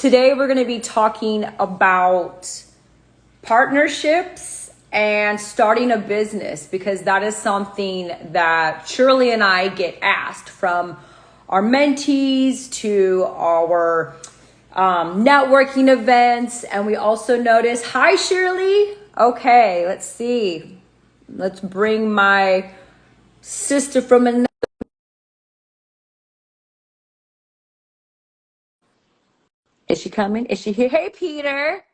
Today we're going to be talking about partnerships and starting a business, because that is something that Shirley and I get asked from our mentees to our networking events. And we also notice, hi Shirley. Okay, let's see. Let's bring my sister from another. Is she coming? Is she here? Hey, Peter.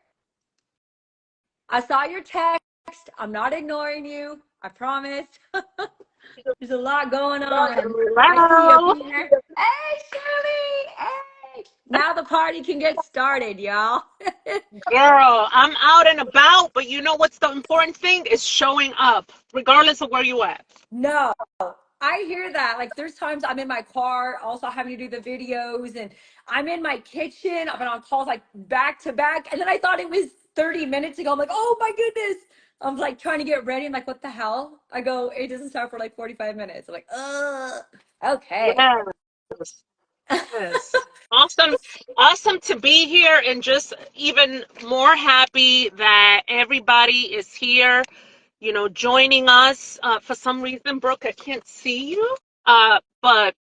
I saw your text. I'm not ignoring you. I promise. There's a lot going on. I Hello. see you, Peter. Hey, Shirley. Hey. Now the party can get started, y'all. Girl, I'm out and about, but you know what's the important thing is showing up, regardless of where you at. No, I hear that. Like, there's times I'm in my car, also having to do the videos, and I'm in my kitchen. I've been on calls like back to back. And then I thought it was 30 minutes ago. I'm like, oh my goodness. I'm like trying to get ready. I'm like, what the hell? I go, it doesn't start for like 45 minutes. I'm like, okay. Yes, yes. Awesome, awesome to be here, and just even more happy that everybody is here, joining us. For some reason, Brooke, I can't see you. But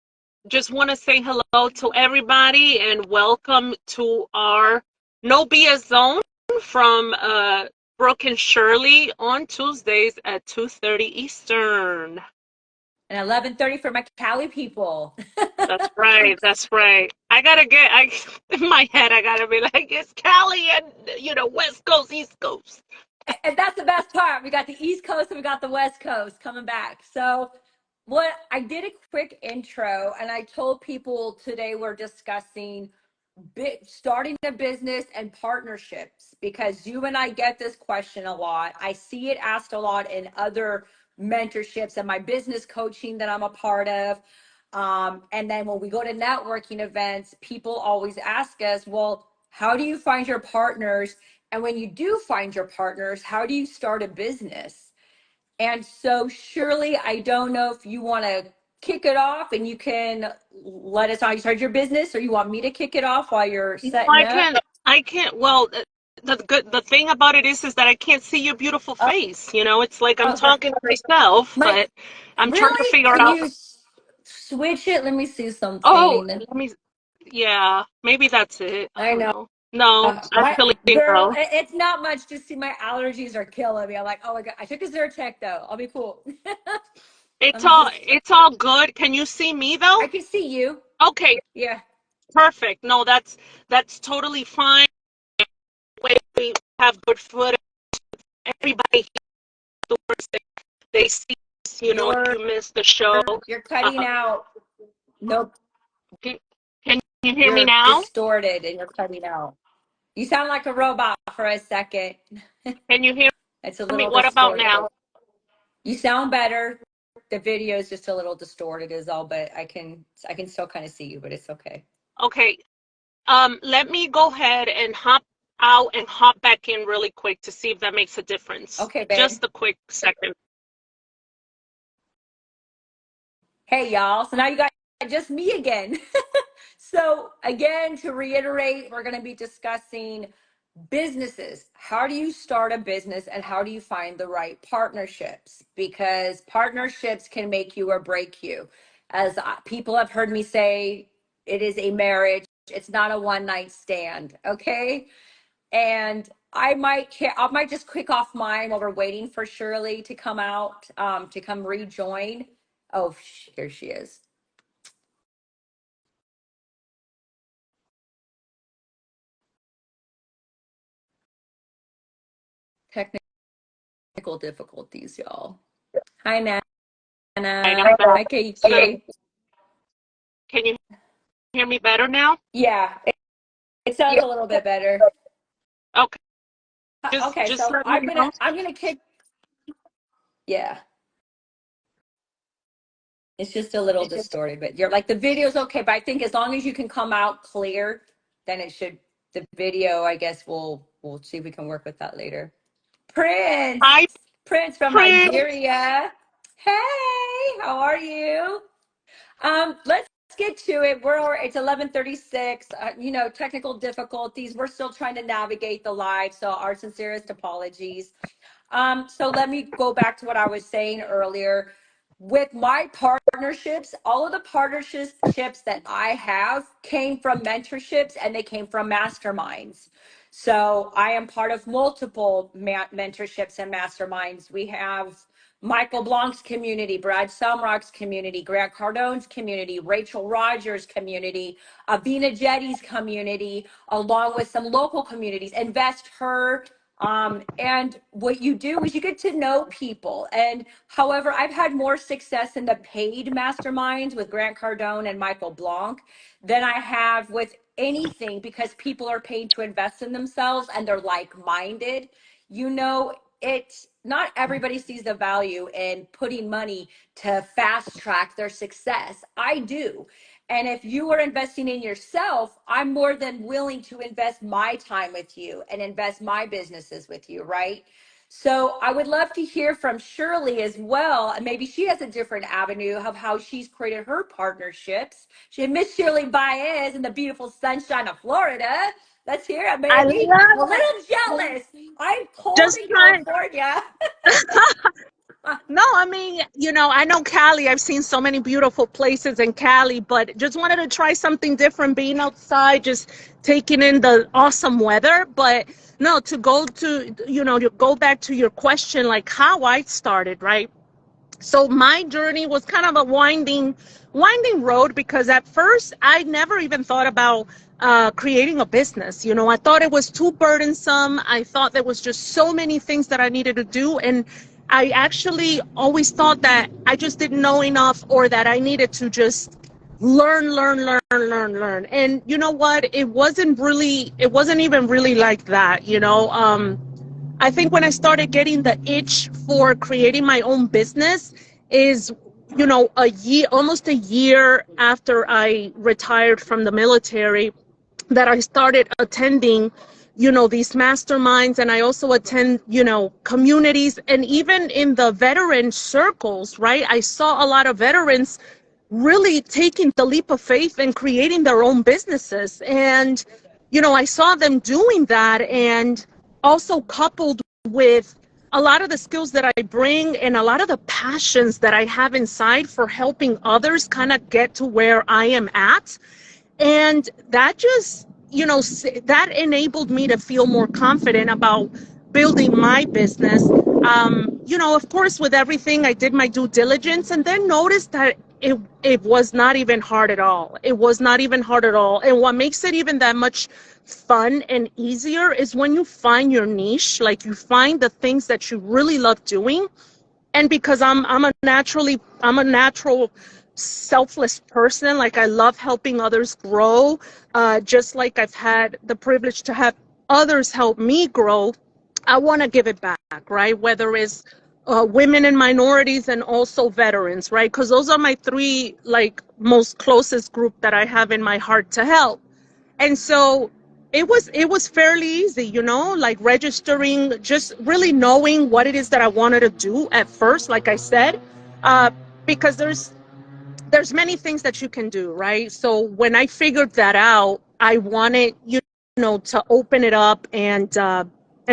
just want to say hello to everybody and welcome to our No BS Zone from Brooke and Shirley on Tuesdays at 2:30 Eastern. And 11:30 for my Cali people. That's right. That's right. In my head, I gotta be like, it's Cali and, West Coast, East Coast. And that's the best part. We got the East Coast and we got the West Coast coming back. So what I did a quick intro, and I told people today we're discussing starting a business and partnerships, because you and I get this question a lot. I see it asked a lot in other mentorships and my business coaching that I'm a part of. And then when we go to networking events, people always ask us, well, how do you find your partners? And when you do find your partners, how do you start a business? And so, Shirley, I don't know if you want to kick it off and you can let us know how you started your business, or you want me to kick it off while you're setting I up. can't, I can't, well, the thing about it is that I can't see your beautiful Oh, face. It's like I'm okay. talking to myself, My, but I'm trying to really? figure Can out. you switch it? Let me see Oh, something. yeah, maybe that's it. I I don't know. know. No, My actually, girl, no. it's not much. Just see, my allergies are killing me. I'm like, oh my God. I took a Zyrtec though. I'll be cool. Let It's me all just, it's all good. Can you see me though? I can see you. Okay, Yeah. perfect. No, that's totally fine. We have good footage. Everybody hears the words they see. If You're you miss the show, you're cutting out. Nope. can, can you hear me You're now? distorted and you're cutting out. You sound like a robot for a second. Can you hear It's a me? little What about distorted. now? You sound better. The video is just a little distorted is all, but I can still kind of see you, but it's okay. Okay. Let me go ahead and hop out and hop back in really quick to see if that makes a difference. Okay, babe. Just a quick second. Hey y'all. So now you got just me again. So again, to reiterate, we're going to be discussing businesses. How do you start a business and how do you find the right partnerships? Because partnerships can make you or break you. As people have heard me say, it is a marriage. It's not a one night stand. Okay. And I might just kick off mine while we're waiting for Shirley to come out, to come rejoin. Oh, here she is. Technical difficulties, y'all. Hi, Nana. Right, I'm back. Hi, KK. Can you hear me better now? Yeah, it sounds a little bit better. Okay. Just Okay, just so let me know. I'm gonna kick. Yeah, it's just a little distorted, but you're like the video's okay. But I think as long as you can come out clear, then it should. The video, I guess we'll see if we can work with that later. Prince, Hi, Prince from Prince. Nigeria. Hey, how are you? Let's get to it. It's 11:36. Technical difficulties. We're still trying to navigate the live, so our sincerest apologies. So let me go back to what I was saying earlier. With my partnerships, all of the partnerships that I have came from mentorships and they came from masterminds. So I am part of multiple mentorships and masterminds. We have Michael Blanc's community, Brad Sumrock's community, Grant Cardone's community, Rachel Rogers' community, Avina Jetty's community, along with some local communities. Invest Her. And what you do is you get to know people. And however, I've had more success in the paid masterminds with Grant Cardone and Michael Blanc than I have with anything, because people are paid to invest in themselves and they're like-minded. It's not everybody sees the value in putting money to fast track their success. I do. And if you are investing in yourself, I'm more than willing to invest my time with you and invest my businesses with you, right? So I would love to hear from Shirley as well. And maybe she has a different avenue of how she's created her partnerships. She had Miss Shirley Baez in the beautiful sunshine of Florida. Let's hear it, I baby. I'm a love little jealous. I'm cold just in trying. California. No, I mean, I know Cali. I've seen so many beautiful places in Cali, but just wanted to try something different, being outside, just taking in the awesome weather. But no, to go back to your question, like how I started, right? So my journey was kind of a winding road, because at first I never even thought about creating a business. I thought it was too burdensome. I thought there was just so many things that I needed to do. And I actually always thought that I just didn't know enough, or that I needed to just learn. And you know what? It wasn't even really like that, I think when I started getting the itch for creating my own business is, almost a year after I retired from the military, that I started attending, these masterminds. And I also attend, communities, and even in the veteran circles, right? I saw a lot of veterans really taking the leap of faith and creating their own businesses. And, I saw them doing that, and also coupled with a lot of the skills that I bring and a lot of the passions that I have inside for helping others kind of get to where I am at. And that just, that enabled me to feel more confident about building my business. Of course, with everything, I did my due diligence, and then noticed that it was not even hard at all. It was not even hard at all. And what makes it even that much fun and easier is when you find your niche, like you find the things that you really love doing. And because I'm a natural selfless person, like I love helping others grow, just like I've had the privilege to have others help me grow. I want to give it back, right? Whether it's women and minorities, and also veterans, right? Because those are my three most closest group that I have in my heart to help. And so it was fairly easy, like registering, just really knowing what it is that I wanted to do at first, like I said, uh, because there's many things that you can do, right? So when I figured that out, I wanted, to open it up and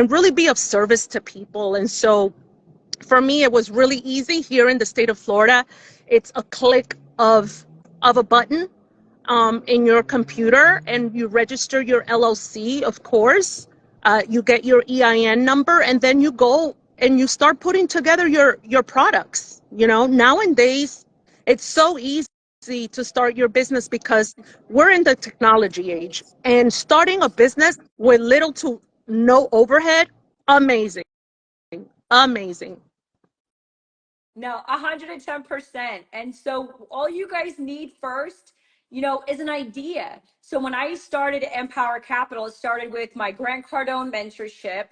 really be of service to people. And so for me, it was really easy here in the state of Florida. It's a click of a button in your computer, and you register your LLC, of course. You get your EIN number, and then you go and you start putting together your products. Nowadays, it's so easy to start your business because we're in the technology age, and starting a business with little to no overhead, amazing, amazing. No, 110%. And so all you guys need first, is an idea. So when I started Empower Capital, it started with my Grant Cardone mentorship.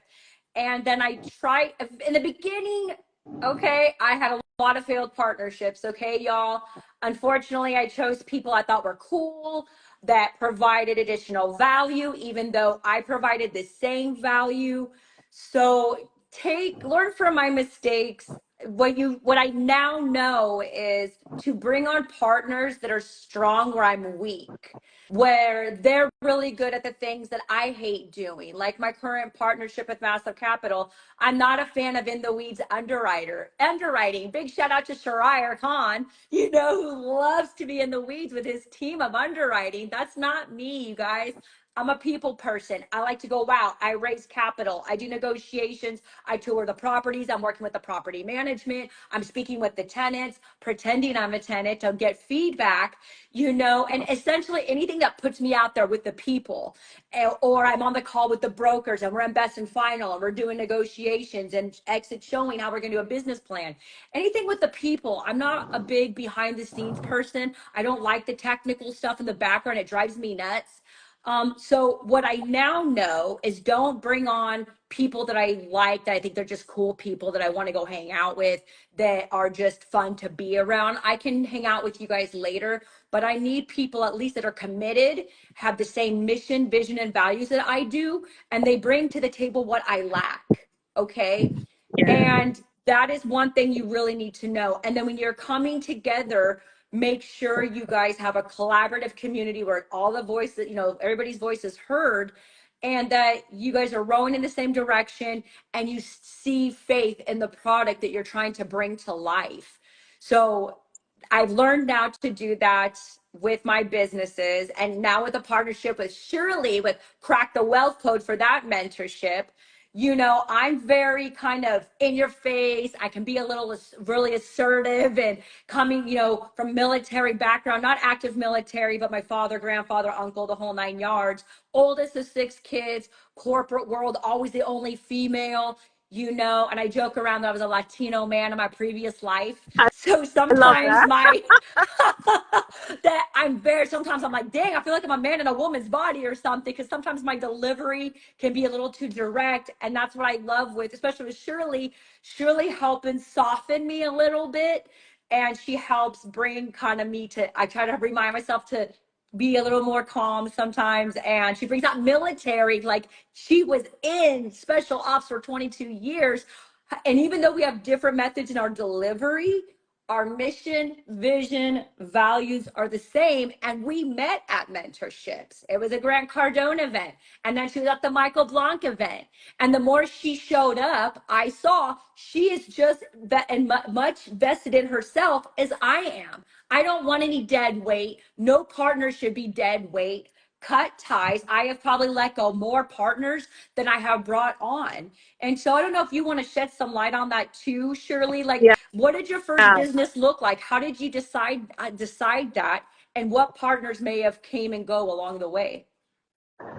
And then I tried in the beginning, okay, I had a lot of failed partnerships, okay, y'all. Unfortunately, I chose people I thought were cool, that provided additional value, even though I provided the same value. So learn from my mistakes. what I now know is to bring on partners that are strong where I'm weak, where they're really good at the things that I hate doing. Like my current partnership with Massive Capital, I'm not a fan of in the weeds underwriting. Big shout out to Shariah Khan, who loves to be in the weeds with his team of underwriting. That's not me, you guys. I'm a people person. I like to go out. I raise capital. I do negotiations. I tour the properties. I'm working with the property management. I'm speaking with the tenants, pretending I'm a tenant to get feedback, and essentially anything that puts me out there with the people. Or I'm on the call with the brokers and we're in best and final and we're doing negotiations and exit showing how we're going to do a business plan. Anything with the people. I'm not a big behind the scenes person. I don't like the technical stuff in the background. It drives me nuts. So what I now know is don't bring on people that I like, that I think they're just cool people that I want to go hang out with, that are just fun to be around. I can hang out with you guys later, but I need people at least that are committed, have the same mission, vision, and values that I do, and they bring to the table what I lack. Okay. Yeah. And that is one thing you really need to know. And then when you're coming together, make sure you guys have a collaborative community where all the voices, everybody's voice is heard, and that you guys are rowing in the same direction and you see faith in the product that you're trying to bring to life. So I've learned now to do that with my businesses, and now with a partnership with Shirley with Crack the Wealth Code for that mentorship. I'm very kind of in your face. I can be a little really assertive, and coming, from military background, not active military, but my father, grandfather, uncle, the whole 9 yards, oldest of 6 kids, corporate world, always the only female, and I joke around that I was a Latino man in my previous life. I, So I love sometimes that. sometimes I'm like, dang, I feel like I'm a man in a woman's body or something, because sometimes my delivery can be a little too direct. And that's what I love with, especially with Shirley helping soften me a little bit. And she helps bring kind of I try to remind myself to be a little more calm sometimes. And she brings out military, like she was in special ops for 22 years. And even though we have different methods in our delivery, our mission, vision, values are the same. And we met at mentorships. It was a Grant Cardone event. And then she was at the Michael Blanc event. And the more she showed up, I saw she is just much vested in herself as I am. I don't want any dead weight. No partner should be dead weight. Cut ties. I have probably let go more partners than I have brought on. And so I don't know if you want to shed some light on that too, Shirley. Like, Yeah. what did your first business look like? How did you decide that? And what partners may have came and go along the way?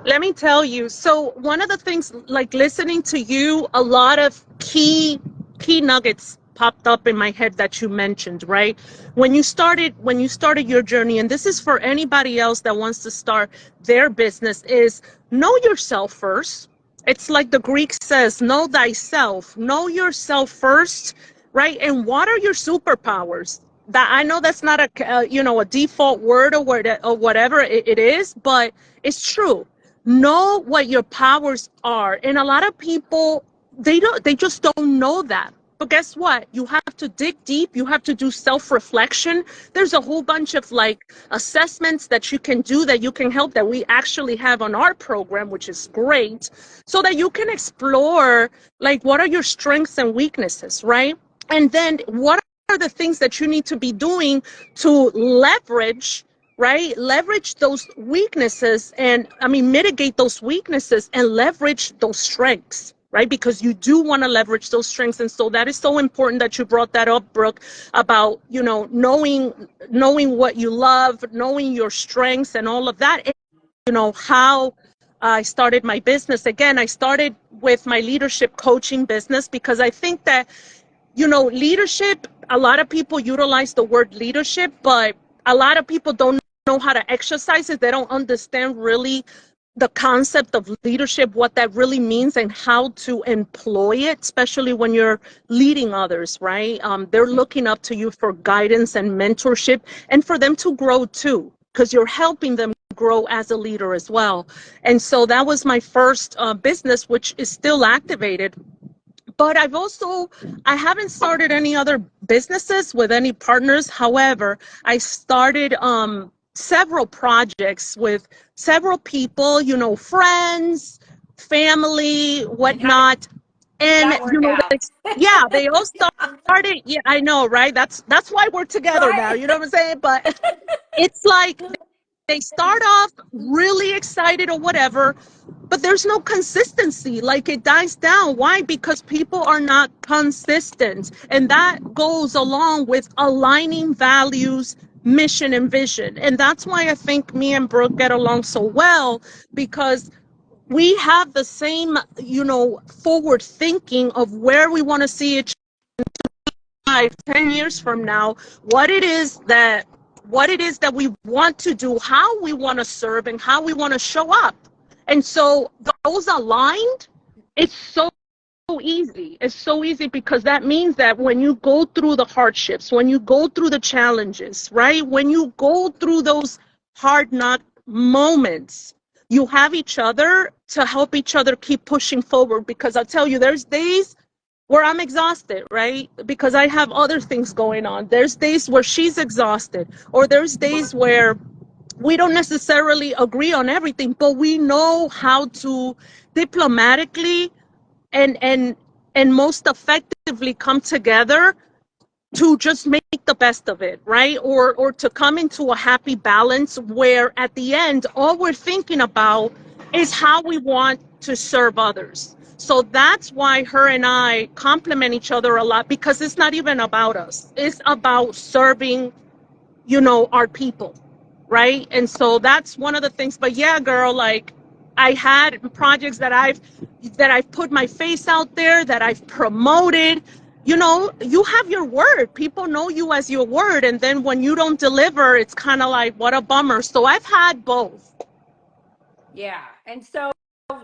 Let me tell you. So one of the things, like listening to you, a lot of key nuggets popped up in my head that you mentioned, right? When you started your journey, and this is for anybody else that wants to start their business, is know yourself first. It's like the Greek says, know thyself, know yourself first, right? And what are your superpowers? That I know that's not a default word or whatever it is, but it's true. Know what your powers are. And a lot of people, they just don't know that. But guess what? You have to dig deep. You have to do self-reflection. There's a whole bunch of like assessments that you can do, that you can help, that we actually have on our program, which is great, so that you can explore like what are your strengths and weaknesses, right? And then what are the things that you need to be doing to leverage, right? Leverage those weaknesses, and mitigate those weaknesses and leverage those strengths, right? Because you do want to leverage those strengths. And so that is so important that you brought that up, Brooke, about, knowing what you love, knowing your strengths and all of that. And, how I started my business. Again, I started with my leadership coaching business because I think that, leadership, a lot of people utilize the word leadership, but a lot of people don't know how to exercise it. They don't understand really the concept of leadership, what that really means, and how to employ it, especially when you're leading others, right? They're looking up to you for guidance and mentorship, and for them to grow too, because you're helping them grow as a leader as well. And so that was my first business, which is still activated. but I haven't started any other businesses with any partners. However, I started several projects with several people, you know, friends, family, And how did whatnot. And that work out? yeah, they all started. Yeah, I know, right? That's why we're together now. Right? You know what I'm saying? But it's like they start off really excited or whatever, but there's no consistency. Like it dies down. Why? Because people are not consistent. And that goes along with aligning values, mission, and vision. And that's why I think me and Brooke get along so well, because we have the same, you know, forward thinking of where we want to see each 5, 10 years from now, what it is that we want to do, how we want to serve, and how we want to show up. And so those aligned, it's so easy. It's so easy because that means that when you go through the hardships, when you go through the challenges, right? When you go through those hard knock moments, you have each other to help each other keep pushing forward. Because I'll tell you, there's days where I'm exhausted, right? Because I have other things going on. There's days where she's exhausted, or there's days where we don't necessarily agree on everything, but we know how to diplomatically and most effectively come together to just make the best of it, right? Or to come into a happy balance where at the end all we're thinking about is how we want to serve others. So that's why her and I complement each other a lot, because it's not even about us. It's about serving, you know, our people, right? And so that's one of the things. But yeah, girl, like I had projects that I've put my face out there, that I've promoted. You know, you have your word. People know you as your word, and then when you don't deliver, it's kind of like, what a bummer. So I've had both. Yeah. And so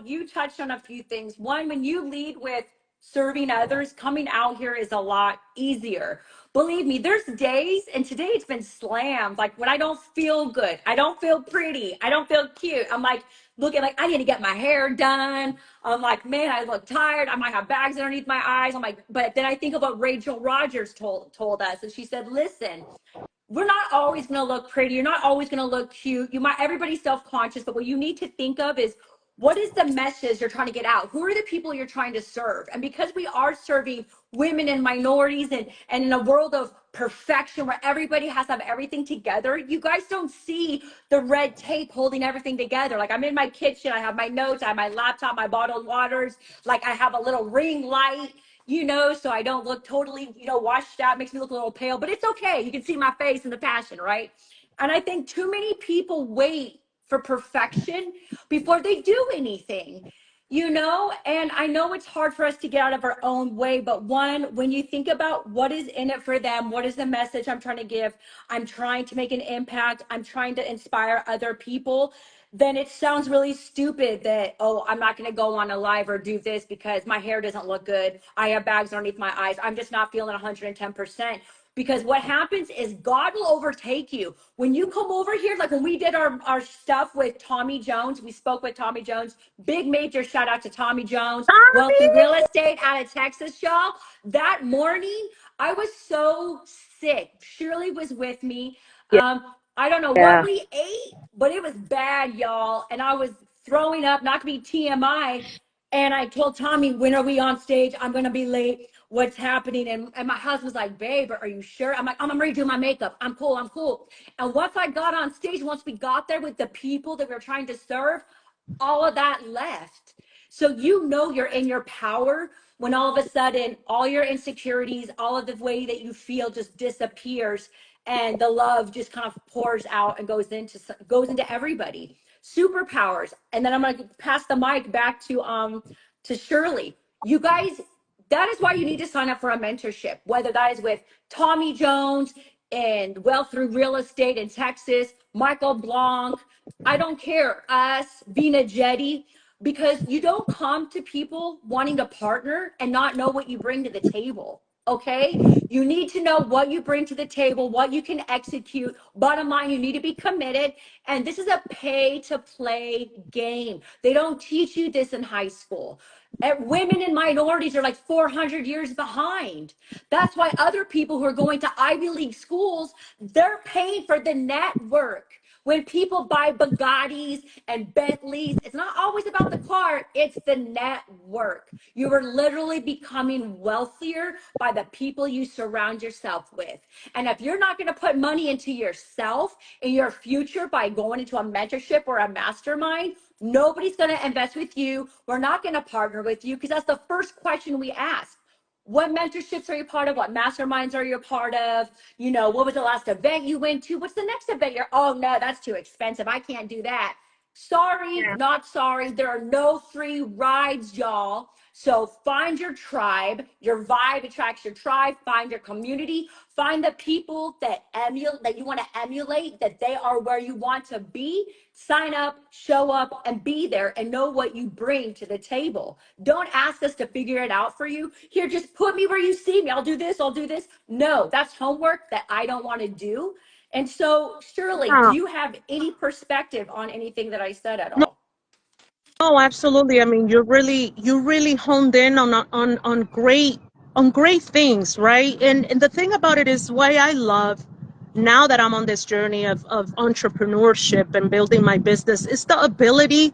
you touched on a few things. One, when you lead with serving others, coming out here is a lot easier. Believe me, there's days, and today it's been slammed. Like when I don't feel good, I don't feel pretty, I don't feel cute. I'm like looking like I need to get my hair done. I'm like, man, I look tired. I might have bags underneath my eyes. I'm like, but then I think of what Rachel Rogers told us, and she said, listen, we're not always going to look pretty. You're not always going to look cute. You might, everybody's self-conscious, but what you need to think of is what is the message you're trying to get out? Who are the people you're trying to serve? And because we are serving women and minorities and in a world of perfection where everybody has to have everything together, you guys don't see the red tape holding everything together. Like I'm in my kitchen, I have my notes, I have my laptop, my bottled waters, like I have a little ring light, you know, so I don't look totally, you know, washed out, makes me look a little pale, but it's okay. You can see my face and the passion, right? And I think too many people wait for perfection before they do anything, you know? And I know it's hard for us to get out of our own way, but one, when you think about what is in it for them, what is the message I'm trying to give? I'm trying to make an impact, I'm trying to inspire other people, then it sounds really stupid that, oh, I'm not going to go on a live or do this because my hair doesn't look good. I have bags underneath my eyes. I'm just not feeling 110%. Because what happens is God will overtake you. When you come over here, like when we did our stuff with Tommy Jones, we spoke with Tommy Jones. Big major shout out to Tommy Jones, Wealthy Real Estate out of Texas, y'all. That morning, I was so sick. Shirley was with me. I don't know what Yeah. we ate, but it was bad, y'all. And I was throwing up, not to be TMI. And I told Tommy, when are we on stage? I'm going to be late. What's happening? And my husband's like, babe, are you sure? I'm like, I'm ready to do my makeup. I'm cool. I'm cool. And once I got on stage, once we got there with the people that we were trying to serve, all of that left. So you know you're in your power when all of a sudden all your insecurities, all of the way that you feel just disappears and the love just kind of pours out and goes into everybody. Superpowers. And then I'm going to pass the mic back to Shirley. You guys, that is why you need to sign up for a mentorship, whether that is with Tommy Jones and Wealth Through Real Estate in Texas, Michael Blanc, I don't care, us, Vina Jetty, because you don't come to people wanting to partner and not know what you bring to the table. Okay. You need to know what you bring to the table, what you can execute. Bottom line, you need to be committed. And this is a pay to play game. They don't teach you this in high school. Women and minorities are like 400 years behind. That's why other people who are going to Ivy League schools, they're paying for the network. When people buy Bugattis and Bentleys, it's not always about the car, it's the network. You are literally becoming wealthier by the people you surround yourself with. And if you're not going to put money into yourself in your future by going into a mentorship or a mastermind, nobody's going to invest with you. We're not going to partner with you, because that's the first question we ask. What mentorships are you part of? What masterminds are you a part of? You know, what was the last event you went to? What's the next event you're, oh no, that's too expensive. I can't do that. Sorry, Yeah. not sorry. There are no free rides, y'all. So find your tribe. Your vibe attracts your tribe. Find your community. Find the people that that you want to emulate, that they are where you want to be. Sign up, show up, and be there, and know what you bring to the table. Don't ask us to figure it out for you. Here, just put me where you see me. I'll do this, I'll do this. No, that's homework that I don't want to do. And so, Shirley, do Yeah. you have any perspective on anything that I said at No, all? no, absolutely. I mean, you really honed in on great things, right? And the thing about it is why I love, now that I'm on this journey of entrepreneurship and building my business, is the ability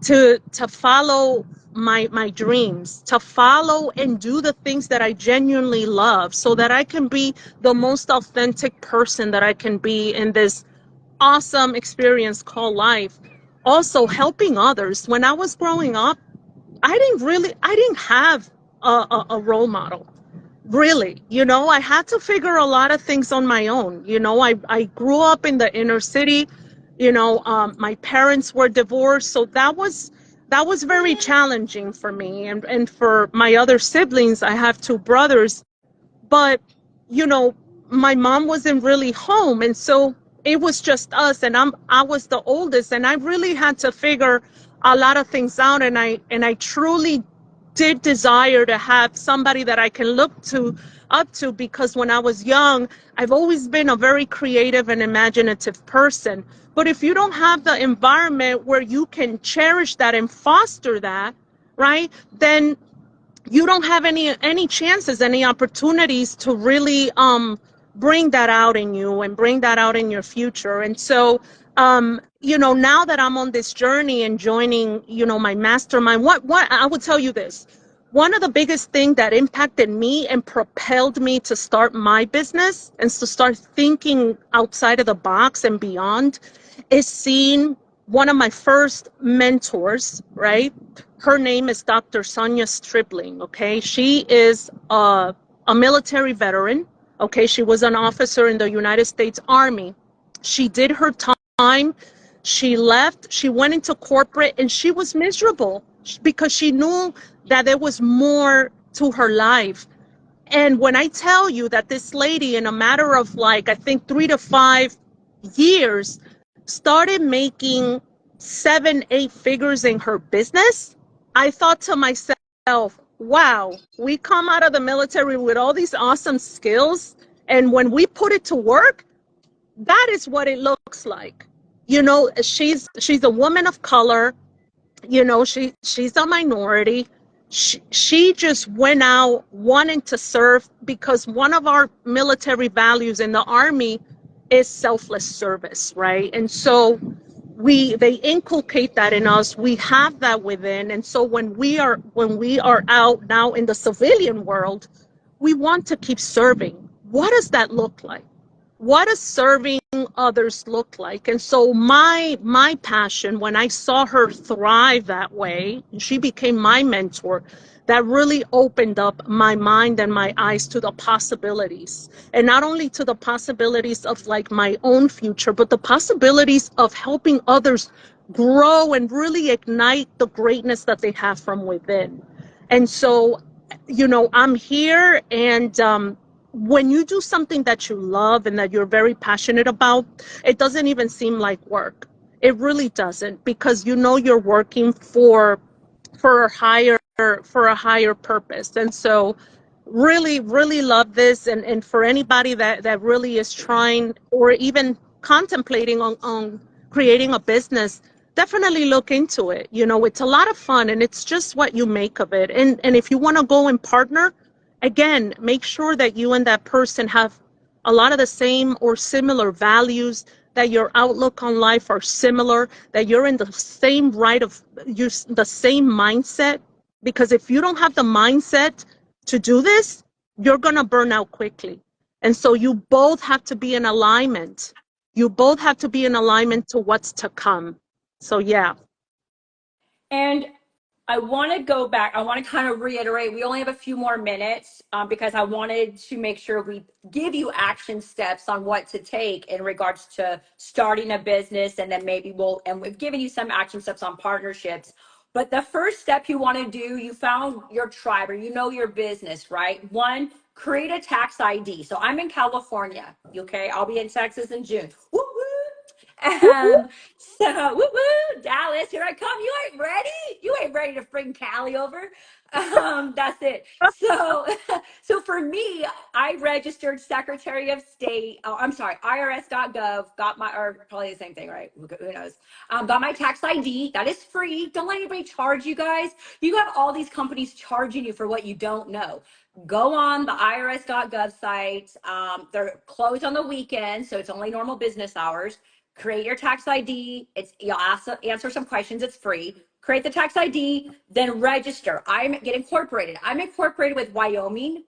to follow my dreams, to follow and do the things that I genuinely love, so that I can be the most authentic person that I can be in this awesome experience called life. Also helping others. When I was growing up, I didn't have a role model, really. I had to figure a lot of things on my own. I grew up in the inner city. My parents were divorced, so that was very challenging for me, and for my other siblings. I have two brothers, but you know my mom wasn't really home, and so it was just us, and I was the oldest, and I really had to figure a lot of things out, and I truly did desire to have somebody that I can look to up to, because when I was young, I've always been a very creative and imaginative person. But if you don't have the environment where you can cherish that and foster that, right, then you don't have any chances, any opportunities to really bring that out in you and bring that out in your future. And so now that I'm on this journey and joining my mastermind, what I would tell you this: one of the biggest things that impacted me and propelled me to start my business and to start thinking outside of the box and beyond is seeing one of my first mentors, right? Her name is Dr. Sonia Stribling, okay? She is a military veteran, okay? She was an officer in the United States Army. She did her time. She left. She went into corporate, and she was miserable because she knew that there was more to her life. And when I tell you that this lady, in a matter of like, I think 3 to 5 years, started making 7, 8 figures in her business, I thought to myself, wow, we come out of the military with all these awesome skills. And when we put it to work, that is what it looks like. She's a woman of color. She's a minority. She just went out wanting to serve, because one of our military values in the Army is selfless service, right? And so they inculcate that in us. We have that within. And so when we are out now in the civilian world, we want to keep serving. What does that look like? What does serving others look like? And so my passion, when I saw her thrive that way, and she became my mentor, that really opened up my mind and my eyes to the possibilities. And not only to the possibilities of like my own future, but the possibilities of helping others grow and really ignite the greatness that they have from within. And so, I'm here, and when you do something that you love and that you're very passionate about, it doesn't even seem like work. It really doesn't, because you're working for a higher purpose. And so really, really love this. And for anybody that really is trying or even contemplating on creating a business, definitely look into it. You know, it's a lot of fun and it's just what you make of it. And if you want to go and partner, again, make sure that you and that person have a lot of the same or similar values, that your outlook on life are similar, that you're in the same the same mindset. Because if you don't have the mindset to do this, you're going to burn out quickly. And so you both have to be in alignment. You both have to be in alignment to what's to come. So, yeah. And I want to go back. I want to kind of reiterate. We only have a few more minutes because I wanted to make sure we give you action steps on what to take in regards to starting a business. And then maybe and we've given you some action steps on partnerships. But the first step you want to do, you found your tribe or you know your business, right? One, create a tax ID. So I'm in California. Okay. I'll be in Texas in June. Woo woo. So, woo woo, Dallas, here I come. You ain't ready. You ain't ready to bring Cali over. That's it. So, so for me, I registered Secretary of State. Oh, I'm sorry, IRS.gov. Got my, or probably the same thing, right? Who knows? Got my tax ID. That is free. Don't let anybody charge you guys. You have all these companies charging you for what you don't know. Go on the IRS.gov site. They're closed on the weekend, so it's only normal business hours. Create your tax ID. You'll answer some questions. It's free. Create the tax ID, then register. Get incorporated. I'm incorporated with Wyoming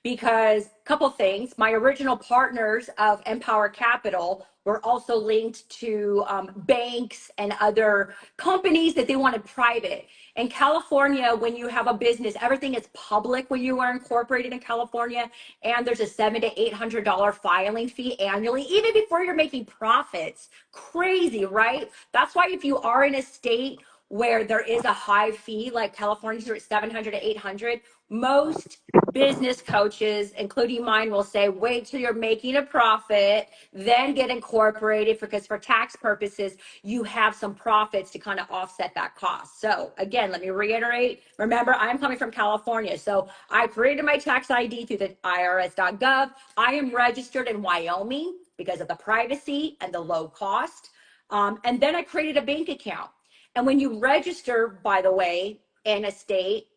because a couple things. My original partners of Empower Capital were also linked to banks and other companies that they wanted private. In California, when you have a business, everything is public when you are incorporated in California, and there's a $700 to $800 filing fee annually, even before you're making profits. Crazy, right? That's why if you are in a state where there is a high fee, like California's at 700 to 800, most business coaches, including mine, will say, wait till you're making a profit, then get incorporated, because for tax purposes, you have some profits to kind of offset that cost. So again, let me reiterate. Remember, I'm coming from California. So I created my tax ID through the IRS.gov. I am registered in Wyoming because of the privacy and the low cost. And then I created a bank account. And when you register, by the way, in a state,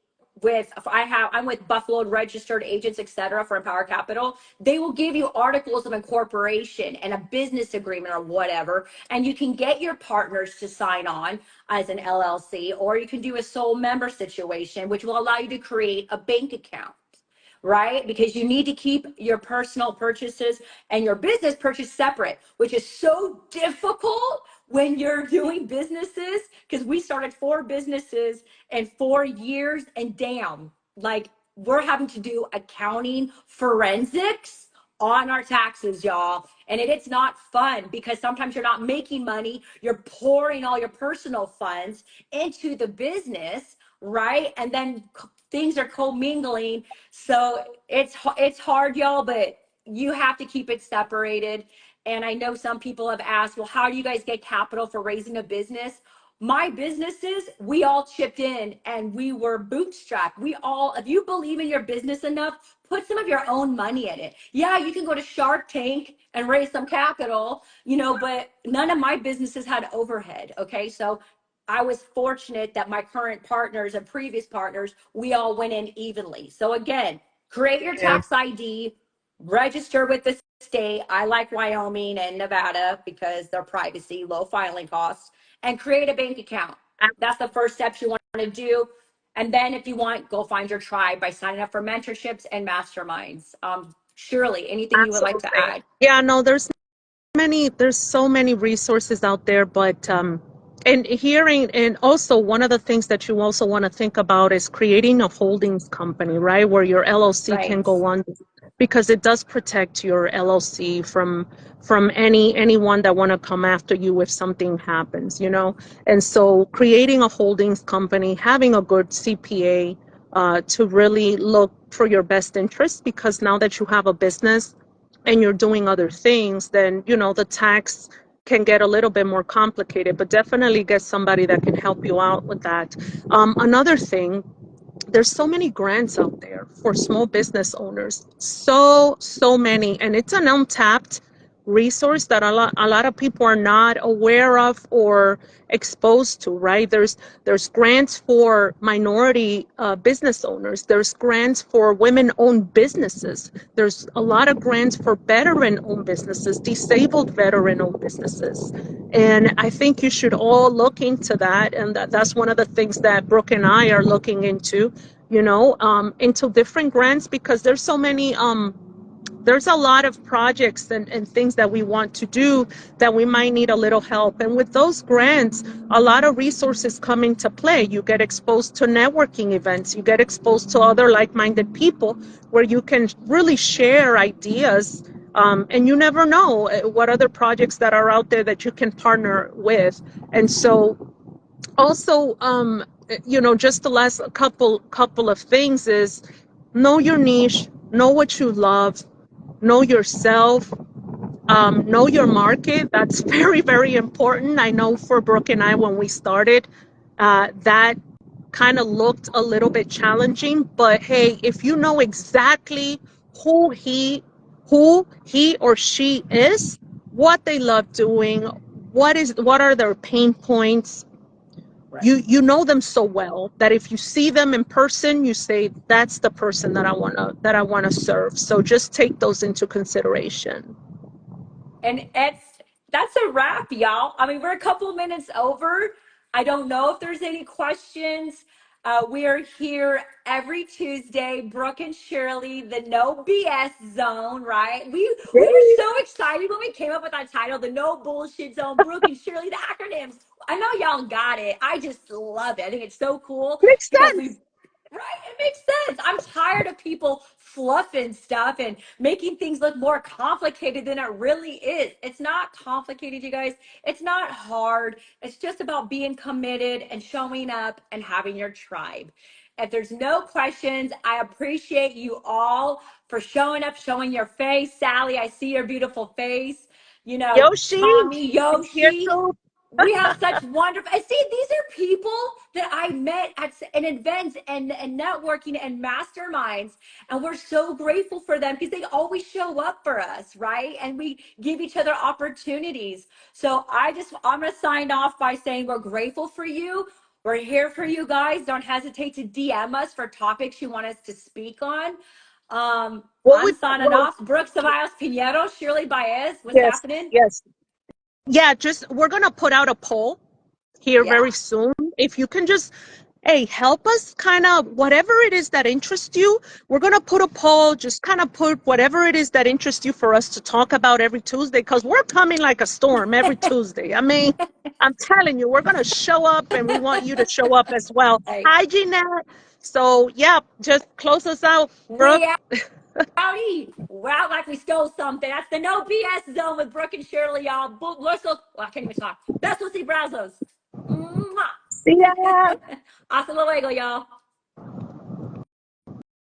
I'm with Buffalo registered agents, et cetera, for Empower Capital. They will give you articles of incorporation and a business agreement or whatever, and you can get your partners to sign on as an LLC, or you can do a sole member situation, which will allow you to create a bank account, right? Because you need to keep your personal purchases and your business purchase separate, which is so difficult when you're doing businesses, because we started 4 businesses in 4 years, and damn, like we're having to do accounting forensics on our taxes, y'all. And it's not fun because sometimes you're not making money. You're pouring all your personal funds into the business, right? And then things are commingling. So it's hard, y'all, but you have to keep it separated. And I know some people have asked, well, how do you guys get capital for raising a business? My businesses, we all chipped in and we were bootstrapped. If you believe in your business enough, put some of your own money in it. Yeah, you can go to Shark Tank and raise some capital, but none of my businesses had overhead. Okay. So I was fortunate that my current partners and previous partners, we all went in evenly. So again, create your Yeah. tax ID, register with the state. I like Wyoming and Nevada because they're privacy, low filing costs, and create a bank account. That's the first steps you want to do. And then if you want, go find your tribe by signing up for mentorships and masterminds. Shirley, anything you would like to Absolutely. add? Yeah, no, there's so many resources out there, but and hearing, and also one of the things that you also want to think about is creating a holdings company, right, where your LLC can Right. go on, because it does protect your LLC from anyone that want to come after you if something happens, and so creating a holdings company, having a good CPA to really look for your best interest, because now that you have a business and you're doing other things, then the tax can get a little bit more complicated. But definitely get somebody that can help you out with that. Another thing there's so many grants out there for small business owners, so many, and it's an untapped resource that a lot of people are not aware of or exposed to, right? There's grants for minority business owners, there's grants for women-owned businesses, there's a lot of grants for veteran-owned businesses, disabled veteran-owned businesses, and I think you should all look into that, and that's one of the things that Brooke and I are looking into, into different grants, because there's so many there's a lot of projects and things that we want to do that we might need a little help. And with those grants, a lot of resources come into play. You get exposed to networking events, you get exposed to other like-minded people where you can really share ideas. And you never know what other projects that are out there that you can partner with. And so also, just the last couple of things is know your niche, know what you love, know yourself, know your market. That's very, very important. I know for Brooke and I, when we started, that kind of looked a little bit challenging, but hey, if you know exactly who he or she is, what they love doing, what are their pain points, Right. you know them so well that if you see them in person, you say, that's the person that I wanna serve. So just take those into consideration. And that's a wrap, y'all. I mean, we're a couple minutes over. I don't know if there's any questions. We are here every Tuesday, Brooke and Shirley, the No BS Zone, right? We were so excited when we came up with that title, the No Bullshit Zone, Brooke and Shirley, the acronyms. I know y'all got it. I just love it. I think it's so cool Makes because sense. right? It makes sense. I'm tired of people fluffing stuff and making things look more complicated than it really is. It's not complicated, you guys. It's not hard. It's just about being committed and showing up and having your tribe. If there's no questions, I appreciate you all for showing up, showing your face. Sally, I see your beautiful face. Yoshi, Tommy, he's here Yoshi, too. we have such wonderful. I see, these are people that I met at in events and networking and masterminds, and we're so grateful for them because they always show up for us, right? And we give each other opportunities. So I'm gonna sign off by saying we're grateful for you. We're here for you guys. Don't hesitate to DM us for topics you want us to speak on. What I'm would signing well, off. Brooke Ceballos Pinheiro, Shirley Baez. What's yes, happening? yes. Yeah, just we're gonna put out a poll here Yeah. very soon. If you can just, hey, help us kind of whatever it is that interests you. We're going to put a poll, just kind of put whatever it is that interests you for us to talk about every Tuesday, because we're coming like a storm every Tuesday. I mean, I'm telling you, we're going to show up and we want you to show up as well. Hey, Hi, Jeanette. So, yeah, just close us out, we Brooke. howdy. We're out like we stole something. That's the No BS Zone with Brooke and Shirley, y'all. I can't even talk. Besos y brazos. Mwah. See ya. Hasta luego, y'all.